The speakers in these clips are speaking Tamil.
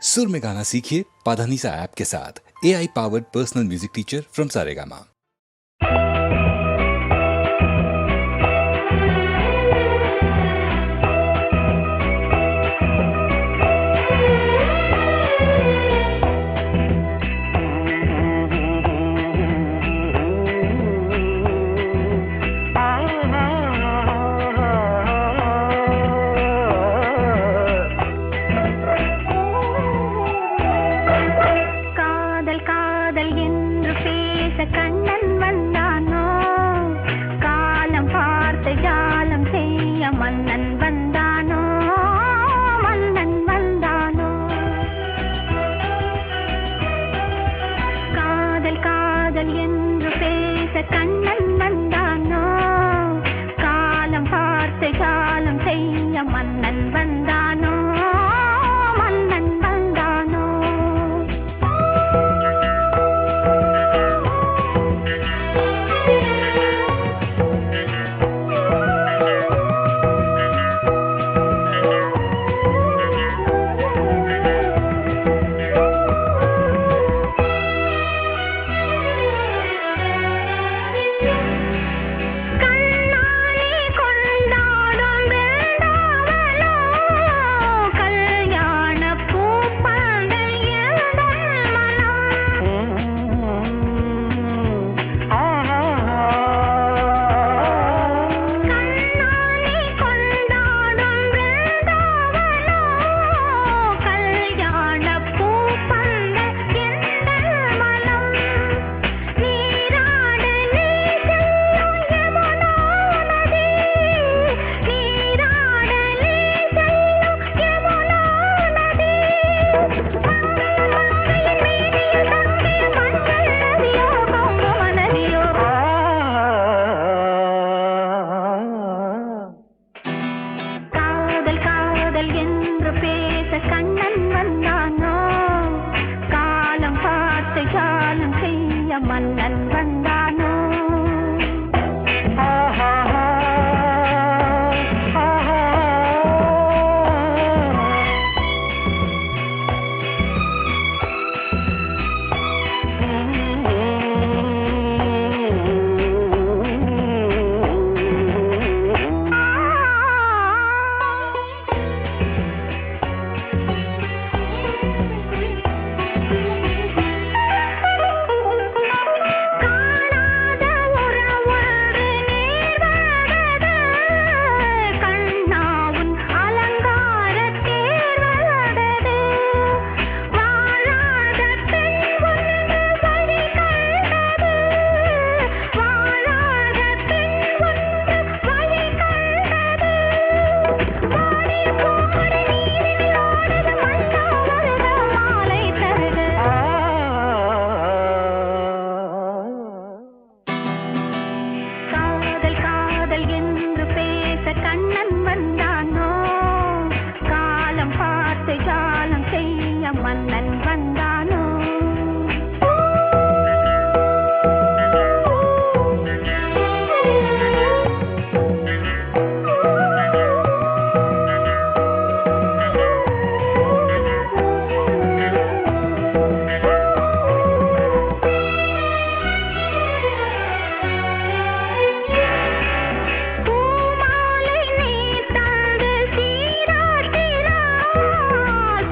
सुर में गाना सीखिए पाधानीसा ऐप के साथ। AI powered personal music teacher from Saregama.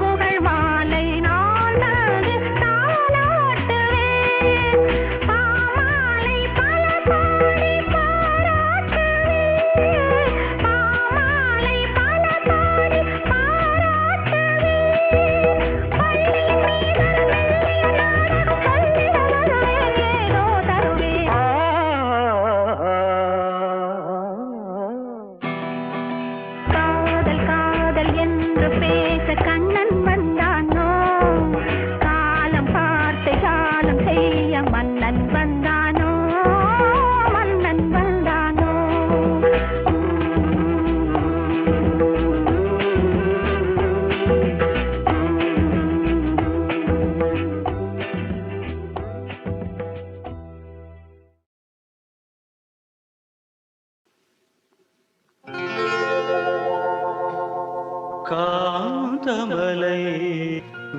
புகழ் மாலை நான்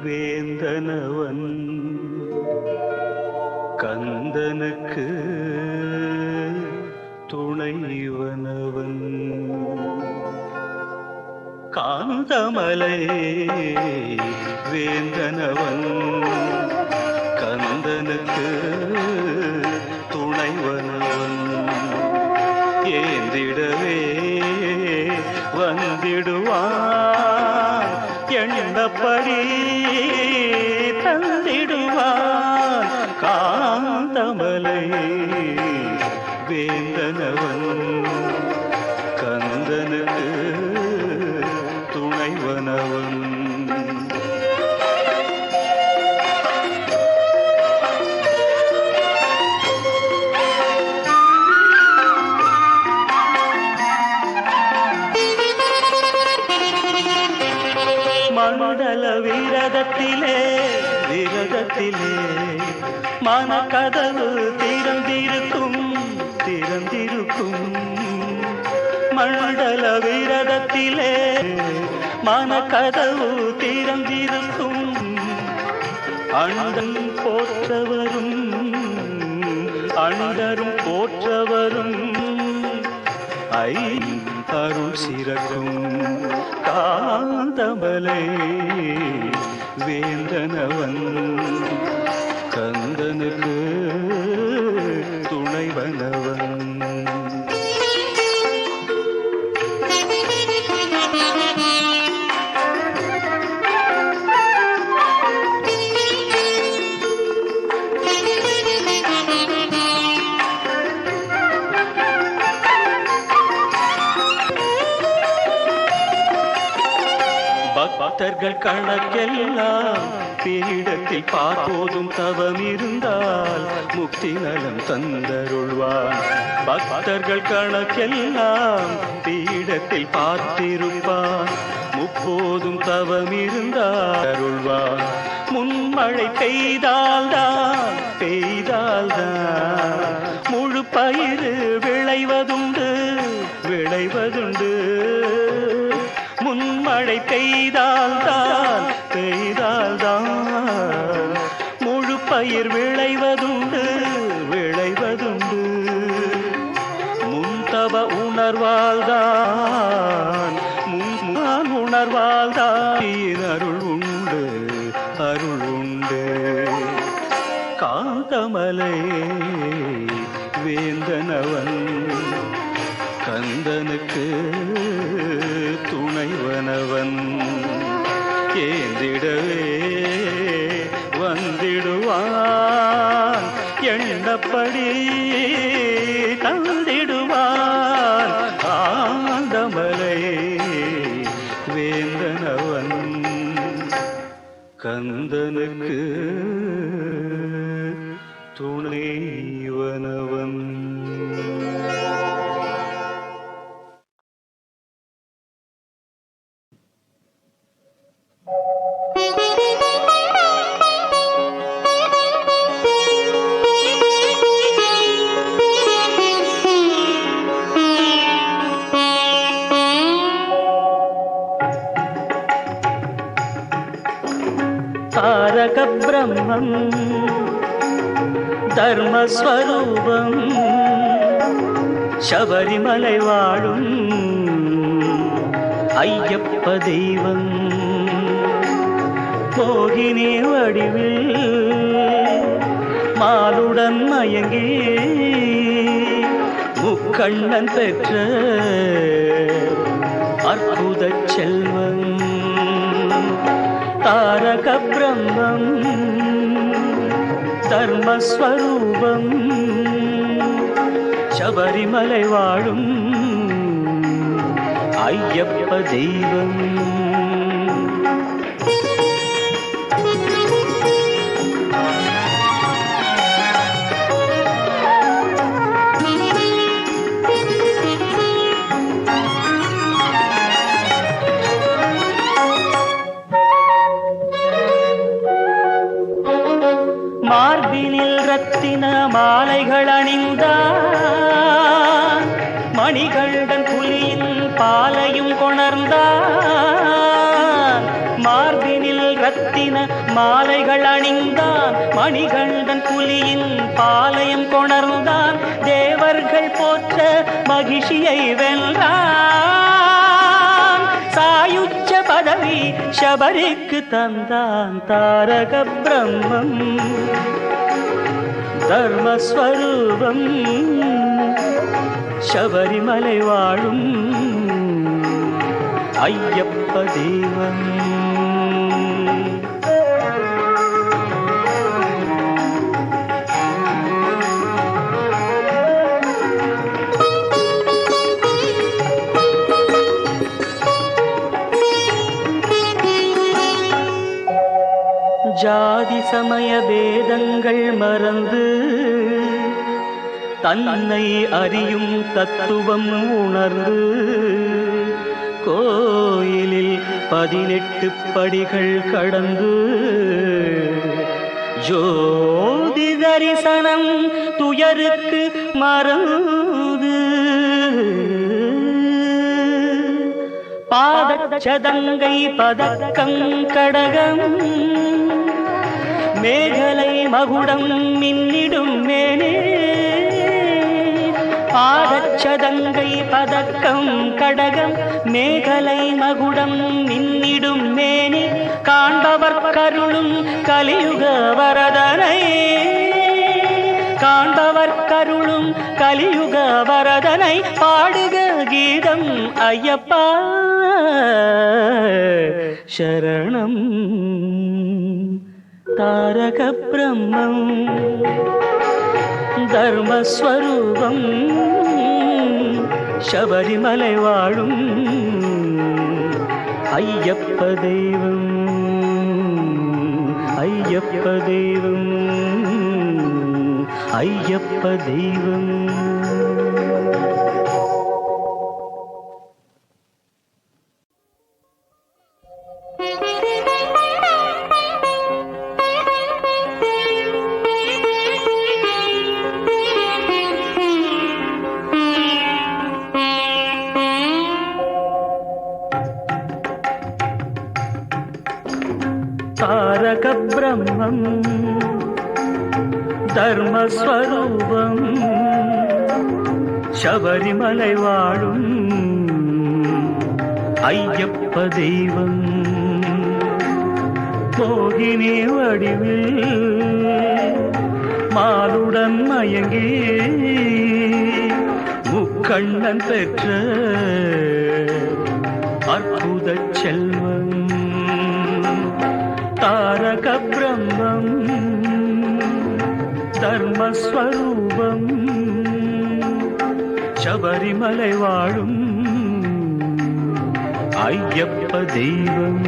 வேந்தனவன் கந்தனுக்கு துணைவனவன் காந்தமலை வேந்தனவன் கந்தனுக்கு துணைவனவன் ஏந்திடவே வந்திடுவான் எண்ணப்படி தந்திடுவான் காந்தமலை வேந்தனவன் கந்தனுக்கு துணைவனவன் மண்டல விரதத்திலே மனக்கதவு திறந்திருக்கும் மண்டல விரதத்திலே மனக்கதவு திறந்திருக்கும் அண்டன் போற்றவரும் அண்டரும் போற்றவரும் அருள் சிறக்கும் காந்தமலை வேந்தனவன் கந்தனுக்கு துணைவனவன் பக்தர்கள் கணக்கெல்லாம் பீடத்தில் பார்ப்போதும் தவம் இருந்தால் முக்தி நலம் தந்தருள்வான் பக்தர்கள் கணக்கெல்லாம் பீடத்தில் பார்த்திருப்பான் முப்போதும் தவம் இருந்தால் அருள்வான் முன்மழை பெய்தால்தான் முழு பயிறு விளைவதுண்டு முன்மழை பெய்தால்தான் முழு பயிர் விளைவதுண்டு முன்தவ உணர்வால்தான் அருள் உண்டு காந்தமலை வேந்தனவன் கந்தனுக்கு துணைவனவன் ஏந்திடவே வந்திடுவான் எண்ணப்படி தந்திடுவான் காந்தமலை வேந்தனவன் கந்தனுக்கு துணைவனவன் தாரக பிரம்மம் தர்மஸ்வரூபம் சபரிமலை வாழும் ஐயப்ப தெய்வம் மோகினி வடிவில் மாலுடன் மயங்கி முக்கண்ணன் பெற்ற அற்புத செல்வம் தாரக பிரம்மம் தர்மஸ்வரூபம் சபரிமலை வாழும் ஐயப்ப தெய்வம் மார்பினில் ரத்தின மாலைகள் அணிந்தான் மணிகண்டன் புலியின் பாலையும் கொணர்ந்தான் மார்பினில் ரத்தின ரத்தின மாலைகள் அணிந்தான், மணிகண்டன் புலியின் பாளையம் கொணர்ந்தான், தேவர்கள் போற்ற மகிழ்ச்சியை வென்றான், சாயுச்ச பதவி சபரிக்கு தந்தான். தாரக பிரம்மம் தர்மஸ்வரூபம் சபரிமலை வாழும் ஐயப்ப தெய்வம். ஜாதி சமய பேதங்கள் மறந்து தன்னை அறியும் தத்துவம் உணர்ந்து கோயிலில் 18 படிகள் கடந்து ஜோதி தரிசனம் துயருக்கு மறந்து பாதச்சதங்கை பதக்கம் கடகம் மேகலை மகுடம் மின்னிடும் மேனே, பாதச்சதங்கை பதக்கம் கடகம் மேகலை மகுடம் மின்னிடும் மேனே, காண்பவர் கருளும் கலியுக வரதனை, காண்பவர் கருளும் கலியுக வரதனை, பாடுக கீதம் ஐயப்பா சரணம். தாரக பிரம்மம் தர்மஸ்வரூபம் சபரிமலை வாழும் ஐயப்ப தெய்வம், ஐயப்ப தெய்வம், ஐயப்ப தெய்வம். தாரக பிரம்மம் தர்மஸ்வரூபம் சபரிமலை வாழும் ஐயப்ப தெய்வம், மோகினி வடிவில் மாலுடன் மயங்கி முக்கண்ணன் பெற்ற அற்புத செல்வம். தாரக பிரம்மம் தர்மஸ்வரூபம் சபரிமலை வாழும் ஐயப்ப தெய்வம்.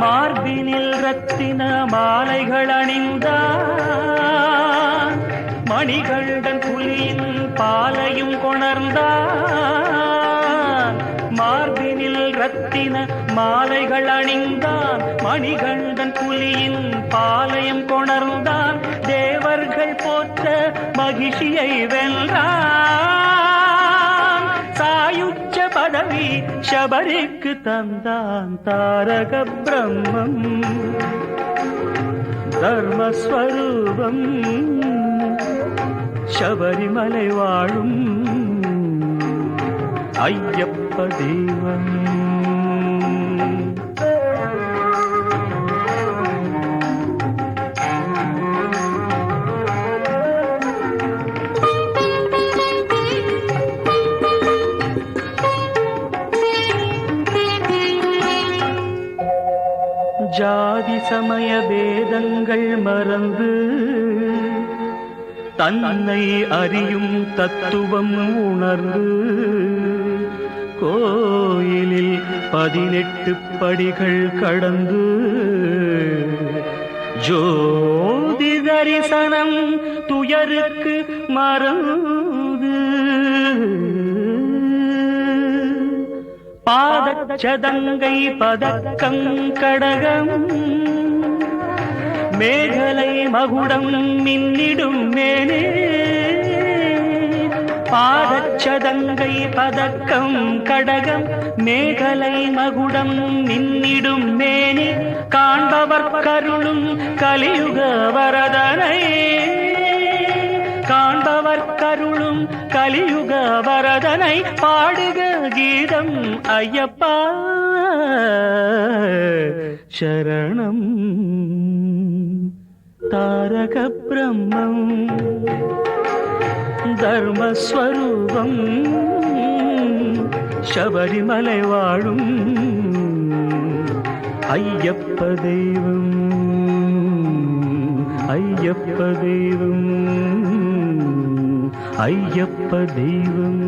மார்பினில் ரத்தின மாலைகள் அணிந்தான், மணிகண்டன் புலியின் பாலையும் கொணர்ந்தான், மார்பினில் ரத்தின மாலைகள் அணிந்தான், மணிகண்டன் புலியின் பாலையும் கொணர்ந்தான், தேவர்கள் போற்ற மகிழ்ச்சியை வென்றான், சாயுச்ச பதவி சபரிக்கு தந்தான். தாரக பிரம்மம் தர்மஸ்வரூபம் சபரிமலை வாழும் ஐயப்ப தெய்வம். ஜாதி சமய பேதங்கள் மறந்து தன்னை அறியும் தத்துவம் உணர்ந்து கோயிலில் 18 படிகள் கடந்து ஜோதி தரிசனம் துயருக்கு மறந்து பாதச்சதங்கை பதக்கம் கடகம் மேகலை மகுடம் மின்னிடும் மேனே பாதச்சதங்கை பதக்கம் கடகம் மேகலை மகுடம் மின்னிடும் மேனே காண்பவர் கருளும் கலியுக வரதனை காண்பவர் கருளும் கலியுக வரதனை பாடுக கீதம் ஐயப்பா சரணம் தாரக பிரம்மம் தர்மஸ்வரூபம் சபரிமலை வாழும் ஐயப்ப தெய்வம் ஐயப்ப தெய்வம் ஐயப்ப தெய்வம்.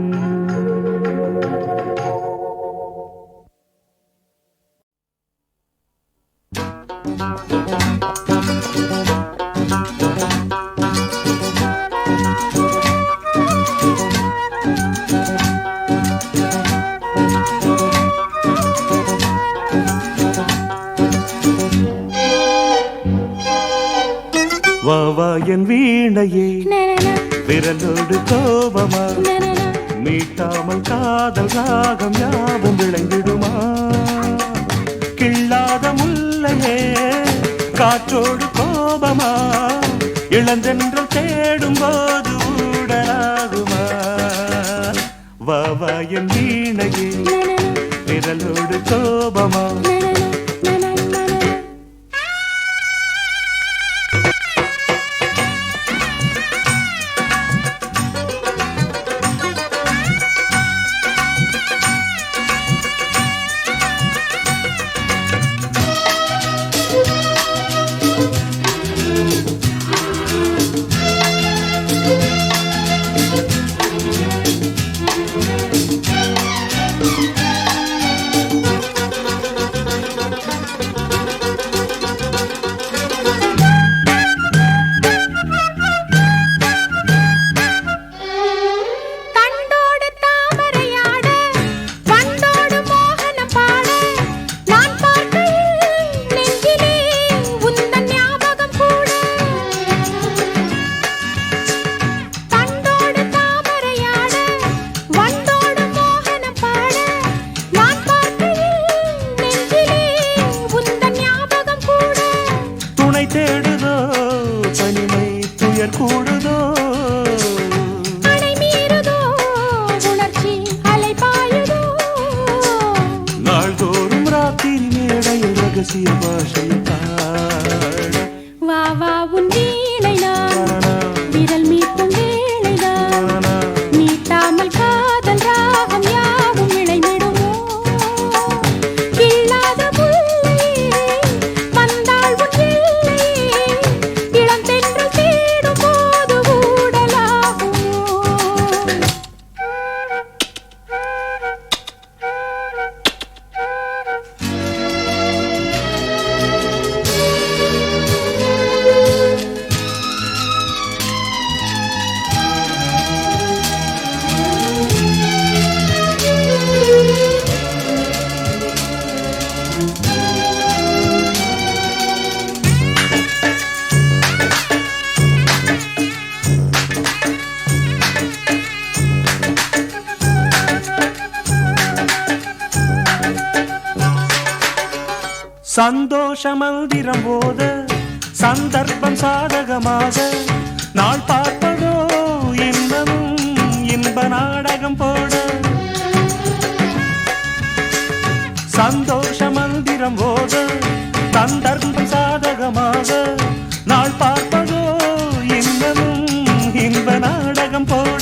வாவா என் வீணையே விரலோடு கோபமா மீட்டாமல் காதல் ராகம் யாவும் விளைந்திடுமா கிள்ளாத முல்லையே காற்றோடு கோபமா இளந்தென்றல் தேடும் போது ஊடலாகுமா வாவா என் வீணையே விரலோடு கோபமா சந்தோஷ மந்திரம் போத சந்தர்ப்பம் சாதகமாக நாள் பார்ப்பதோ இன்பமும் இன்ப நாடகம் போட சந்தோஷ மந்திரம் போத சந்தர்ப்பம் சாதகமாக நாள் பார்ப்பதோ இன்பமும் இன்ப நாடகம் போட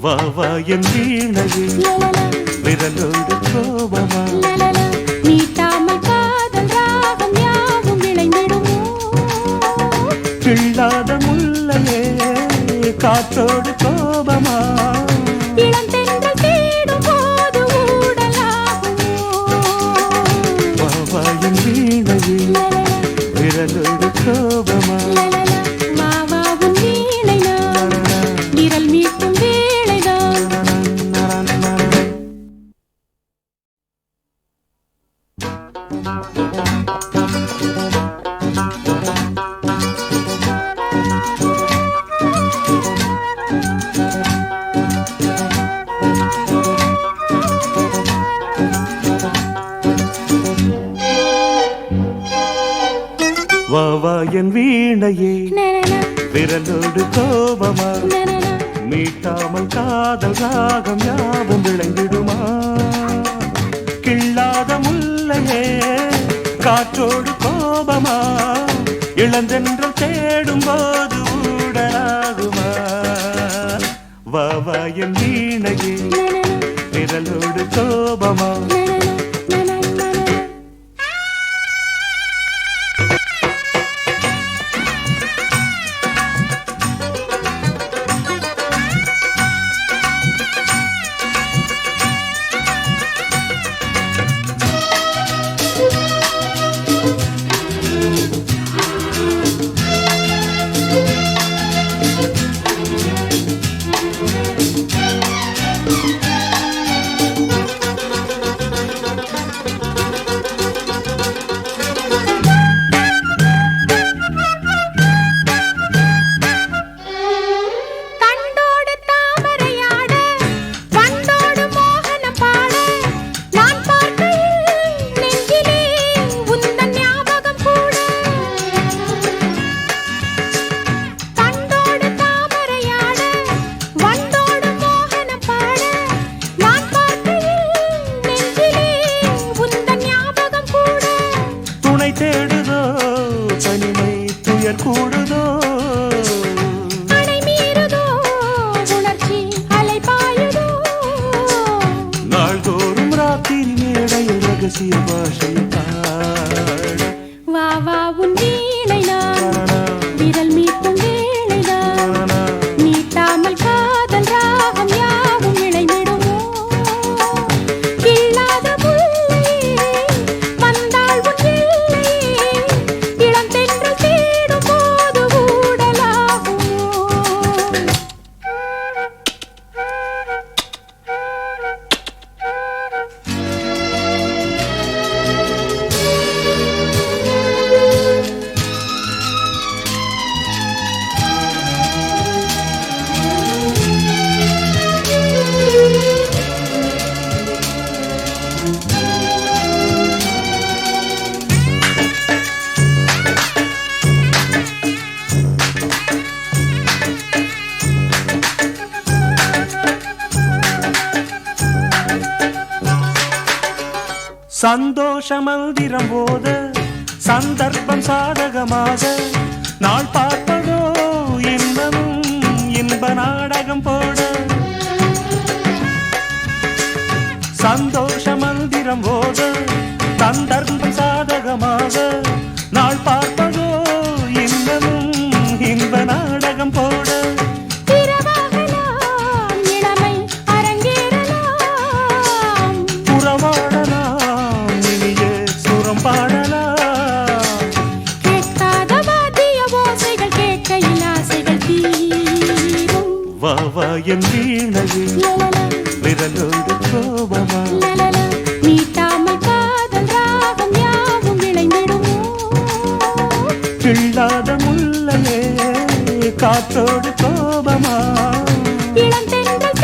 வாவா என் வீணையே விரலோடு கோபமா நீட்டாமல் காதல் ராகம் யாவும் விளைந்திடுமோ கிள்ளாத முல்லையே காற்றோடு கோபமா இளந்தென்றல் தேடும் போது ஊடலாகுமோ என் வீணையே நனனா, விரலோடு கோபமா நனனா. மீட்டாமல் காதல் ராகம் யாவும் விளைந்திடுமா கிள்ளாத முல்லையே காற்றோடு கோபமா இளந்தென்றல் தேடும் போது ஊடலாகுமா வா வா என் வீணையே விரலோடு கோபமா கண்டோடு தாமரையாட, வண்டோடு மோகனம் பாட, நான் பார்க்கையில் நெஞ்சிலே உந்தன் ஞாபகம் கூட. கண்டோடு தாமரையாட, வண்டோடு மோகனம் பாட, நான் பார்க்கையில் நெஞ்சிலே உந்தன் ஞாபகம் கூட. துணை தேடுதோ தனிமை துயர் கூடுதோ அணை மீறுதோ உணர்ச்சி அலை பாயுதோ. நாள்தோறும் ராத்திரி மேடையில் ரகசிய பாஷையில் பாட வா வா உன் வீணை நான் விரல் மீட்டும் வேளை நான் மீட்டாமல் காதல் ராகம் யாவும் இழைந்திடுமோ கிள்ளாத முல்லையே வந்தாள் உன் எல்லையே இளம் தென்றல் தேடும் போது ஊடலாகுமோ. சந்தோஷ மந்திரம் போத சந்தர்ப்பம் சாதகமாக நாள் பார்ப்பதோ இன்பமும் இன்ப நாடகம் போட சந்தோஷ மந்திரம் போத சந்தர்ப்பம் சாதகமாக நாள் பார்ப்பதோ இன்பமும் இன்ப நாடகம் போட இரவாகலாம் இளமை அரங்கேறலாம் புறவாடலாம் இனிய சுரம் பாடலாம் கேட்காத வாத்திய ஓசைகள் கேட்கையில் ஆசைகள் தீரும். வா வா என் வீணையே லலலா, விரலோடு கோபமா லலலா, மீட்டாமல் காதல் ராகம் யாவும் விளைந்திடுமோ கிள்ளாத முல்லையே காற்றோடு கோபமா இளம் தென்றல்